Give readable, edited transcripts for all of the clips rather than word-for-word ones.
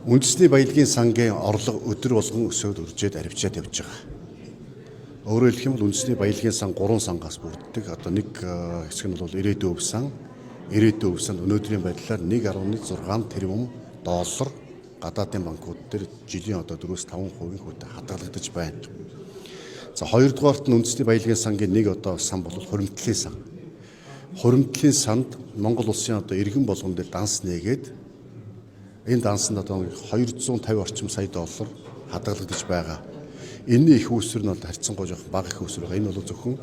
Үндэсний баялагын сангийн орлого өдөр болгон өсөөд үржээд арвичаад явж байгаа. Өөрөөр хэлэх юм бол үндэсний баялагын сан 3 сангаас бүрддэг. Одоо нэг хэсэг нь бол ирээдүйн өв сан. Ирээдүйн өв сан өнөөдрийн байдлаар 1.6 тэрбум доллар гадаадын банкуд дээр жилийн одоо 4-5% хүртэл хадгалагдаж байна. За хоёрдугаарт нь үндэсний баялагын сангийн нэг одоо сан бол хуримтлалын сан. Хуримтлалын санд Монгол улсын одоо иргэн болгон дээр данс нээгээд энэ дансанд одоо 250 орчим сая доллар хадгалагдаж байгаа. Энэний их үүсвэр нь бол харьцангуй жоох бага их үүсвэр байгаа. Энэ бол зөвхөн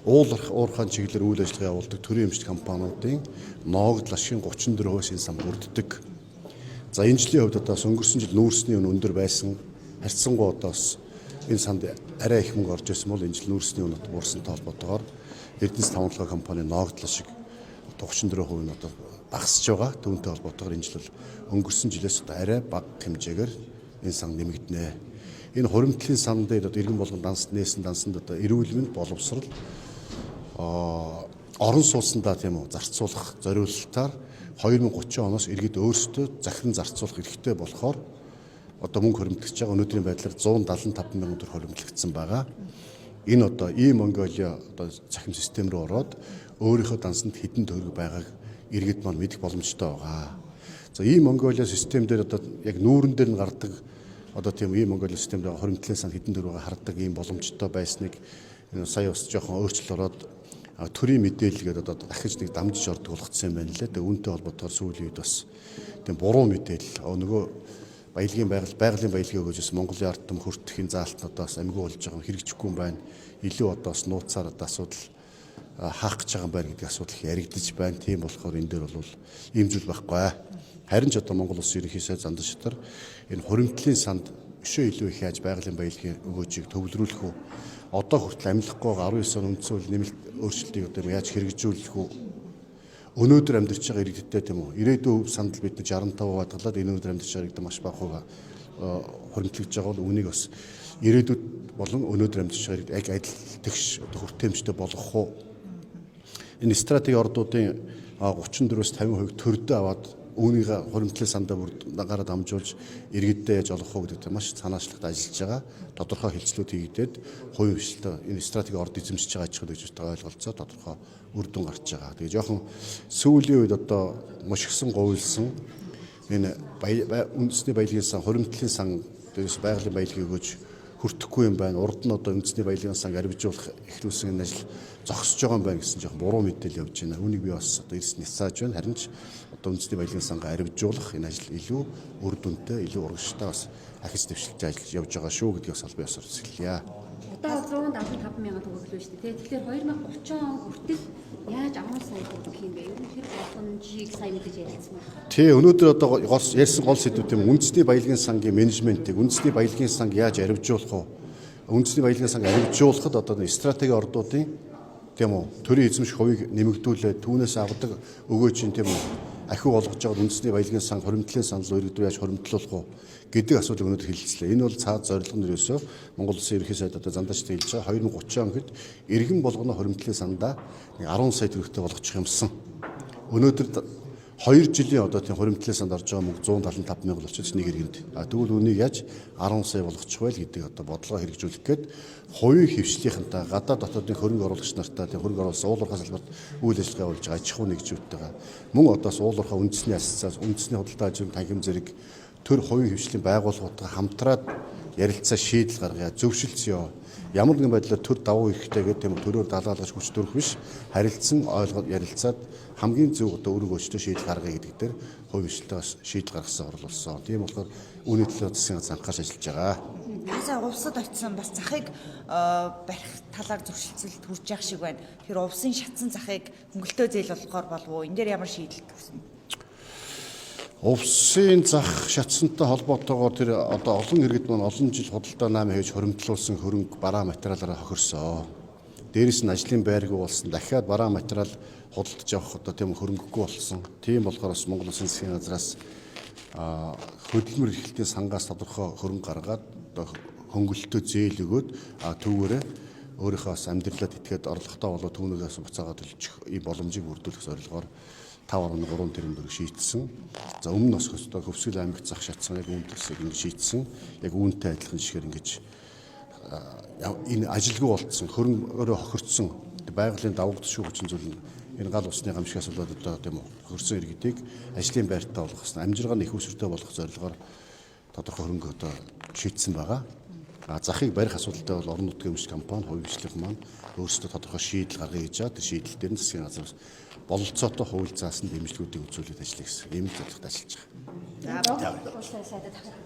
уурхайн чиглэлээр үйл ажиллагаа явуулдаг төрийн эмчит компаниудын ноогдол ашигын 34% энэ сан бүрддэг. За энэ жилийн хувьд одоо өнгөрсөн жил нүүрсний үн өндөр байсан. Харьцангуй одоо энэ санд арай их мөнгө орж ирсэн бол энэ жил нүүрсний үн буурсантай холбоотойгоор Эрдэнэс тавталгаа компани ноогдол ашиг 34% нь одоо багасж байгаа. Түүнтэй холбоотойгоор энэ жил өнгөрсөн жилээс арай бага хэмжээгээр энэ сан нэмэгдэнэ. Энэ хуримтлалын сан дээр одоо иргэн болгон дансанд нээсэн дансанд одоо эрүүл мэнд боловсрол орон сууцндаа тийм үү зарцуулах зориулалтаар 2030 оноос иргэд өөрсдөө захиран зарцуулах эрхтэй болохоор одоо мөнгө хуримтлагдж байгаа. Өнөөдрийн байдлаар 175 мянган төгрөг хуримтлагдсан байгаа. Энэ одоо E-Mongolia одоо захим систем рүү ороод өөрийнхөө дансанд хэдэн төгрөг байгааг иргэд маань мэдэх боломжтой байгаа. За E-Mongolia систем дээр одоо яг нүүрэн дээр нь гардаг одоо тийм E-Mongolia систем дээр хуримтлалын санд хэдэн төгрөгийг хардаг ийм боломжтой байсныг сая бас жоохон өөрчлөлт ороод төрийн мэдээлэлгээд одоо дахиж нэг дамжиж ордог болгоцсон юм байна лээ. Тэгээ үүнтэй холбоотойгоор сүүлийн үед бас тийм буруу мэдээлэл нөгөө баялагын байгалийн баялагын өгөөжөөс Монголын ард түмэн хүртэхийн заалтнуудаас амгүй болж байгаа хэрэгжихгүй юм байна. Илүү одоо бас нууцаар одоо асуудал хаах гэж байгаа юм байна гэдэг асуудал их яригдж байна. Тийм болохоор энэ дээр бол ийм зүйл байхгүй. Харин ч одоо Монгол Улсын ерөнхий сайд Зандан Шатар энэ хуримтлалын санд өшөө илүү их яаж байгалийн баялагын өгөөжийг төвлөрүүлэх үү? Одоо хүртэл амлахгүй байгаа 19 он үндсэн хууль нэмэлт өөрчлөлтийг одоо яаж хэрэгжүүлэх үү? Өнөөдөр амьдарч байгаа иргэдтэй тийм үү? Ирээдүйн санд бид 65% хадгалаад энэ өнөөдөр амьдарч байгаа иргэдэд маш бага хувь хуримтлагдж байгаа бол үнийг бас ирээдүйд болон өнөөдөр амьдарч байгаа иргэд яг адил тэгш хүртээмжтэй болгох уу? Энэ стратеги ордуудын 34-с 50% төрдөө аваад үүнийг хуримтлалын сандаа гараад дамжуулж иргэддээ яаж олгох уу гэдэг маш санаачлагт ажиллаж байгаа. Тодорхой хэлцлүүд хийгдээд хувийн хвшилтөө энэ стратеги орд эзэмшиж байгаа аж ахуй нэгжтэй ойлголцоо тодорхой үр дүн гарч байгаа. Тэгээ жоохон сүүлийн үед одоо мушгсан говьлсон энэ үндэсний баялагын сан хуримтлалын сан дээрээс байгалийн баялагын өгөөж хүртэхгүй юм байна. Урд нь одоо үндэсний баялагын санг арвижуулах эхлүүлсэн энэ ажил зогсож байгаа юм байна гэсэн жоохон буруу мэдээлэл явж байна. Үүнийг би бас одоо эрс няцааж байна. Харин ч одоо үндэсний баялагын сангаа арвижуулах энэ ажил илүү үр дүнтэй, илүү урагштай бас ахиж дэвшилж ажиллаж явж байгаа шүү гэдгийг бас албан ёсоор зөвлөе. Одоо 175 мянган төгрөг лөө шүү дээ. Тэгэхээр 2030 он хүртэл яаж 10 сая төгрөг юм бэ? Ер нь тэр боломжийг сайн мэдэж ярилцсан байна. Тий, өнөөдөр одоо ярьсан гол сэдв тийм үндэсний баялагын сангийн менежментийг үндэсний баялагын санг яаж арвижуулах вэ? Үндэсний баялагын санг арвижуулахад одоо стратеги ордуудын тийм үү төрийн эзэмших хувийг нэмэгдүүлээд түүнээс авдаг өгөөжийн тийм үү ахиу олгож байгаа үндэсний баялагын санг хуримтлалын санал өргөдөө яаж хуримтлуулах вэ гэдэг асуудлыг өнөөдөр хэлэлцлээ. Энэ бол цаад зорилго нь ерөөсөө Монгол Улсын ерөнхий сайд одоо Зандан Шатар хэлж байгаа 2030 он хэд иргэн болгоно хуримтлалын сандаа 10 сая төгрөгтэй болгочих юмсан. Өнөөдөр 2 жилийн одоо тийм хуримтлалын санд орж байгаа мөнгө 175 мянган болчихсон нэг иргэнд. Тэгвэл үнийг яаж 10 сая болгочих вэ гэдэг одоо бодлого хэрэгжүүлэх гээд хувийн хвшлийнхэнтэй гадаад дотоодын хөрөнгө оруулагч нартай тийм хөрөнгө оруулалт уулуурхай салбарт үйл ажиллагаа явуулж байгаа аж ахуй нэгжүүдтэйгээ мөн одоос уулуурхай үндэсний ассоциац үндэсний худалдаа ажрын танхим зэрэг төр хувийн хвшлийн байгууллагуудтай хамтраад ярилцаа шийдэл гаргая зөвшөлтсөё. Ямар нэгэн байдлаар төр давуу эрхтэйгээд тийм төрөөр далаалгаж хүч төрөх биш харилцсан ойлгоод ярилцаад хамгийн зөв одоо өрөг өөрчлөлтөд шийдэл гаргая гэдэг дээр хувийн хвшлээс шийдэл гаргасан орлуулсан. Тийм болохоор үүний төлөө засгийн газар анхаарч ажиллаж байгаа. Хасаа увсад очисон бас захыг барих талаар зөрчилдөлт хүрж явах шиг байна. Тэр увсын шатсан захыг хөнгөлтөө зээл болгохоор болов уу? Энэ дээр ямар шийдэл гарсан? Увсын зах шатсантай холбоотойгоор тэр одоо олон иргэд маань олон жил худалдаа наам хийж хуримтлуулсан хөрөнгө бараа материалаараа хохирсон. Дээрээс нь ажлын байргүй болсон. Дахиад бараа материал худалдаж авах одоо тийм хөрөнгөгүй болсон. Тийм болохоор бас Монгол Улсын засгийн газраас хөдөлмөр эрхлэлтийн сангаас тодорхой хөрөнгө гаргаад одоо хөнгөлөлтөө зээл өгөөд түүгээрээ өөрийнхөө бас амьдралаа тэтгээд орлоготой болоо түүнээс буцаагаад төлчих ийм боломжийг бүрдүүлэх зорилгоор 5.3 тэрбум төгрөг шийдсэн. За өмнө нь бас Хөвсгөл аймагт зах шатсан яг үүнтэйсийг ингэ шийдсэн. Яг үүнтэй адилхан жишгээр ингэж энэ ажилгүй болцсон, хөрөнгөөрөө хохирдсон байгалийн давуу тушуу хүчин зүйл нь энэ гал усны гамшигаас болоод одоо тийм үү хөрсөн иргэдийг ажлын байртаа болгосон, амжиргааны их усүртэй болгох зорилгоор тодорхой хөрөнгө одоо шийдсэн байгаа. Захыг барих асуудалтай бол орон нутгийн өмч компани, хувийн хвшлэх маань өөрсдөө тодорхой шийдэл гаргая гэж байгаа. Тэр шийдэл дээр нь засгийн газраас бололцоотой хууль заасан дэмжлэгүүдийг үзүүлээд ажиллая гэсэн ийм зорилготой ажиллаж байгаа. За, улсын сайдад дахиад